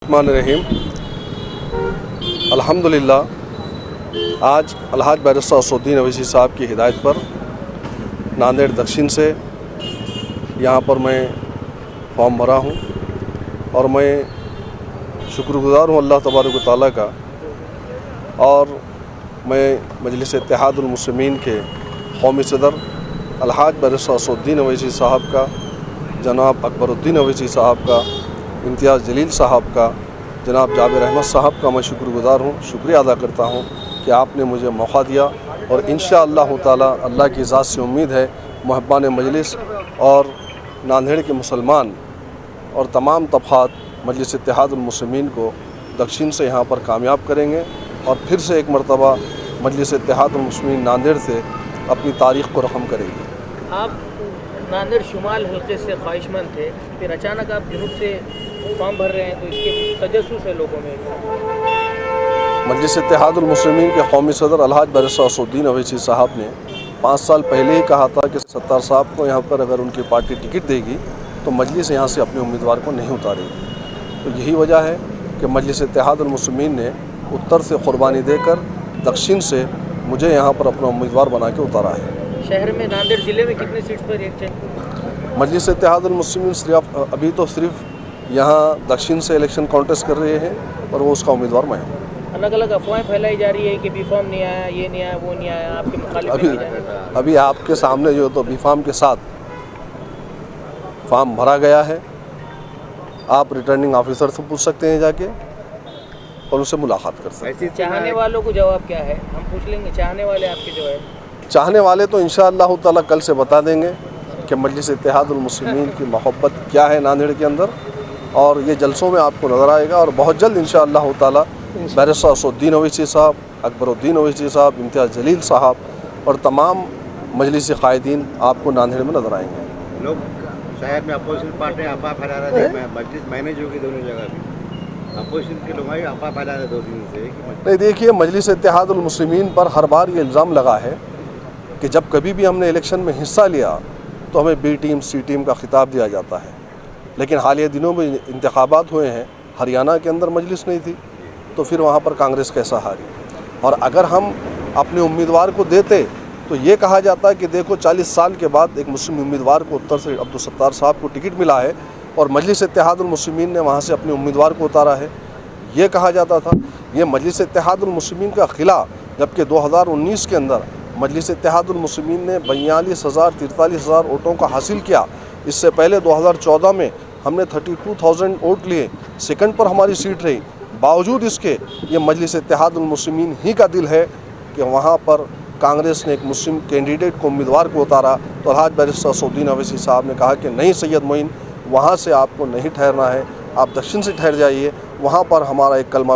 रहीम। अल्हम्दुलिल्लाह आज अलहाज बैरिस्टर असदुद्दीन अवैसी साहब की हिदायत पर नांदेड़ दक्षिण से यहाँ पर मैं फॉर्म भरा हूँ और मैं शुक्रगुज़ार हूँ अल्लाह तबारक व तआला का। और मैं मजलिस इत्तेहादुल मुस्लिमीन के कौमी सदर अलहाज बैरिस्टर असदुद्दीन अवैसी साहब का, जनाब अकबरुद्दीन अवैसी साहब का, इम्तियाज़ जलील साहब का, जनाब जाबिर अहमद साहब का मैं शुक्रगुज़ार हूँ, शुक्रिया अदा करता हूँ कि आपने मुझे मौका दिया। और इंशाअल्लाह ताला अल्लाह की ज़ात से उम्मीद है मुहब्बान मजलिस और नांदेड़ के मुसलमान और तमाम तबक़ात मजलिस इत्तेहादुल मुस्लिमीन को दक्षिण से यहाँ पर कामयाब करेंगे और फिर से एक मरतबा मजलिस इत्तेहादुल मुस्लिमीन नांदेड़ से अपनी तारीख़ को रक़म करेगी। आप नांदेड़ शुमाल हल्के से ख्वाहिशमंद थे, फिर अचानक आप जुनूब से फॉर्म भर रहे हैं, तो इसके तजस्सुस है लोगों में। मजलिस इत्तेहादुल मुस्लिमीन के कौमी सदर अलहाज बैरिस्टर असदुद्दीन अवैसी साहब ने 5 साल पहले ही कहा था कि सत्तार साहब को यहाँ पर अगर उनकी पार्टी टिकट देगी तो मजलिस यहाँ से अपने उम्मीदवार को नहीं उतारेगी। तो यही वजह है कि मजलिस इत्तेहादुल मुस्लिमीन ने उत्तर से कुर्बानी देकर दक्षिण से मुझे यहाँ पर अपना उम्मीदवार बना के उतारा है। शहर में नांदेड़ ज़िले में कितनी सीट पर इलेक्शन? मजलिस इत्तेहादुल मुस्लिमीन सिर्फ अभी तो सिर्फ यहाँ दक्षिण से इलेक्शन कॉन्टेस्ट कर रहे हैं और वो उसका उम्मीदवार मैं हूँ। अलग अलग अफवाहें फैलाई जा रही है कि बी फॉर्म नहीं आया, ये नहीं आया, वो नहीं आया, आपके मुखालिफ अभी आपके सामने जो तो बी फॉर्म के साथ फॉर्म भरा गया है। आप रिटर्निंग ऑफिसर से पूछ सकते हैं जाके और उससे मुलाकात कर सकते हैं। चाहने वालों को जवाब क्या है हम पूछ लेंगे। चाहने वाले आपके जो है, चाहने वाले तो इंशाअल्लाह ताला कल से बता देंगे कि मजलिस इत्तेहादुल मुस्लिमीन की मोहब्बत क्या है नांदेड़ के अंदर, और ये जलसों में आपको नज़र आएगा। और बहुत जल्द इंशाअल्लाह ताला बैरिस्टर असदुद्दीन अवैसी साहब, अकबरुद्दीन अवैसी साहब, इम्तियाज़ जलील साहब और तमाम मजलिस क़ायदीन आपको नांदेड़ में नज़र आएंगे। लोग शहर में अपोजिशन पार्टी अफवाह फैला रहे थे, मजलिस मैनेज होगी दोनों जगह भी, अपोजिशन के लोग अफवाह फैला रहे 2 दिन से। नहीं, देखिए मजलिस इत्तेहादुल मुस्लिमीन पर हर बार ये इल्ज़ाम लगा है कि जब कभी भी हमने इलेक्शन में हिस्सा लिया तो हमें बी टीम सी टीम का खिताब दिया जाता है। लेकिन हालिया दिनों में इंतखाबात हुए हैं, हरियाणा के अंदर मजलिस नहीं थी तो फिर वहाँ पर कांग्रेस कैसा हारी। और अगर हम अपने उम्मीदवार को देते तो ये कहा जाता है कि देखो 40 साल के बाद एक मुस्लिम उम्मीदवार को उत्तर से अब्दुल सत्तार साहब को टिकट मिला है और मजलिस इत्तेहादुल मुस्लिमीन ने वहाँ से अपने उम्मीदवार को उतारा है, ये कहा जाता था। ये मजलिस इत्तेहादुल मुस्लिमीन का खिला, जबकि 2019 के अंदर मजलिस इत्तेहादुल मुस्लिमीन ने 42,000-43,000 वोटों का हासिल किया। इससे पहले 2014 में हमने 32,000 वोट लिए, सेकंड पर हमारी सीट रही। बावजूद इसके ये मजलिस इत्तेहादुल मुस्लिमीन ही का दिल है कि वहाँ पर कांग्रेस ने एक मुस्लिम कैंडिडेट को उम्मीदवार को उतारा तो अलहाज बैरिस्टर असदुद्दीन अवैसी साहब ने कहा कि नहीं सैयद मोइन, वहाँ से आपको नहीं ठहरना है, आप दक्षिण से ठहर जाइए, वहाँ पर हमारा एक कलमा